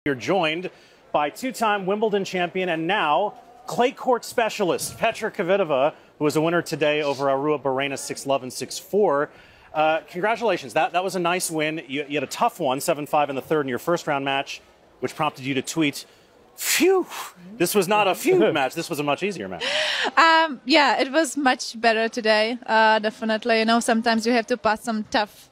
You're joined by two-time Wimbledon champion and now clay court specialist Petra Kvitova, who was a winner today over Arua Barrena 6-love and 6-4. Congratulations. That was a nice win. You had a tough one, 7-5 in the third in your first round match, which prompted you to tweet, "Phew, this was not a phew match. This was a much easier match." Yeah, it was much better today. Definitely. You know, sometimes you have to pass some tough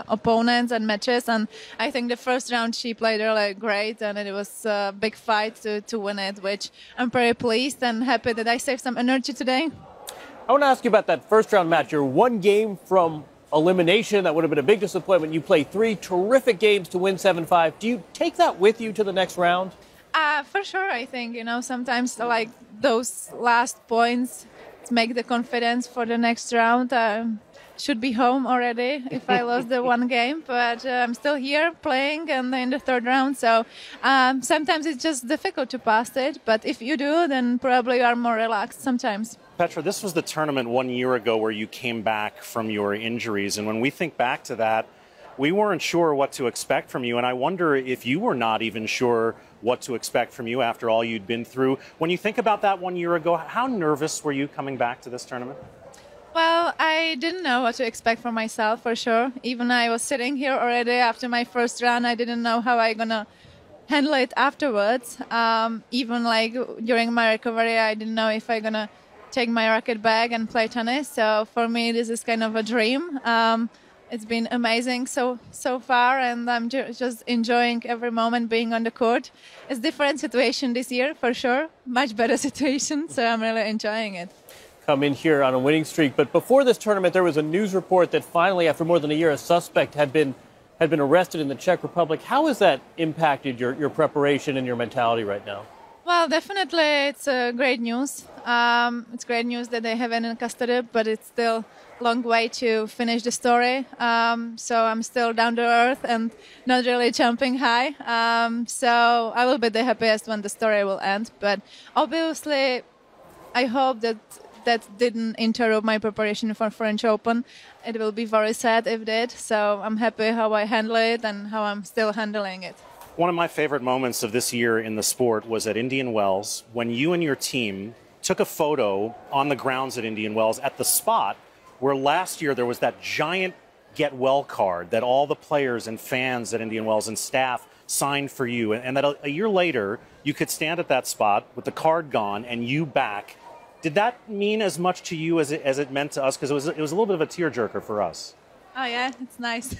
opponents and matches. And I think the first round she played really great. And it was a big fight to win it, which I'm very pleased and happy that I saved some energy today. I want to ask you about that first round match. You're one game from elimination. That would have been a big disappointment. You played three terrific games to win 7-5. Do you take that with you to the next round? For sure, I think, you know, sometimes like those last points make the confidence for the next round. Should be home already if I lost the one game, but I'm still here playing and in the third round. So sometimes it's just difficult to pass it, but if you do, then probably you are more relaxed sometimes. Petra, this was the tournament 1 year ago where you came back from your injuries. And when we think back to that, we weren't sure what to expect from you. And I wonder if you were not even sure what to expect from you after all you'd been through. When you think about that 1 year ago, how nervous were you coming back to this tournament? Well, I didn't know what to expect from myself, for sure. Even I was sitting here already after my first round. I didn't know how I'm going to handle it afterwards. Even like during my recovery, I didn't know if I'm going to take my racket back and play tennis. So for me, this is kind of a dream. It's been amazing so far, and I'm just enjoying every moment being on the court. It's a different situation this year, for sure. Much better situation, so I'm really enjoying it. Come in here on a winning streak. But before this tournament, there was a news report that finally, after more than a year, a suspect had been arrested in the Czech Republic. How has that impacted your preparation and your mentality right now? Well, definitely it's great news. It's great news that they have it in custody, but it's still a long way to finish the story. So I'm still down to earth and not really jumping high. So I will be the happiest when the story will end. But obviously, I hope that didn't interrupt my preparation for French Open. It will be very sad if it did. So I'm happy how I handle it and how I'm still handling it. One of my favorite moments of this year in the sport was at Indian Wells when you and your team took a photo on the grounds at Indian Wells at the spot where last year there was that giant get well card that all the players and fans at Indian Wells and staff signed for you. And that a year later you could stand at that spot with the card gone and you back. Did that mean as much to you as it meant to us? Because it was a little bit of a tearjerker for us. Oh, yeah, it's nice.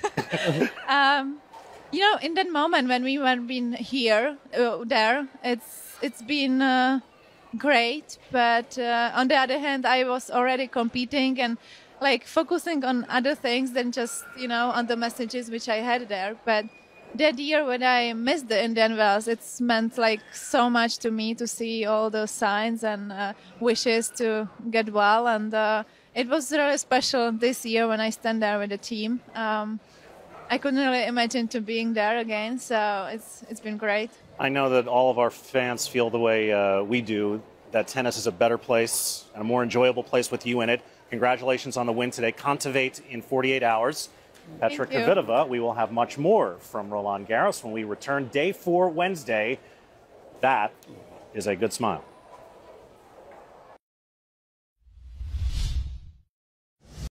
You know, in that moment when we were been here, there, it's been great. But on the other hand, I was already competing and like focusing on other things than just, you know, on the messages which I had there. But that year when I missed the Indian Wells, it's meant like so much to me to see all those signs and wishes to get well. And it was really special this year when I stand there with the team. I couldn't really imagine to being there again, so it's been great. I know that all of our fans feel the way we do, that tennis is a better place and a more enjoyable place with you in it. Congratulations on the win today. Cultivate in 48 hours. Petra Kvitova. We will have much more from Roland Garros when we return day 4 Wednesday. That is a good smile.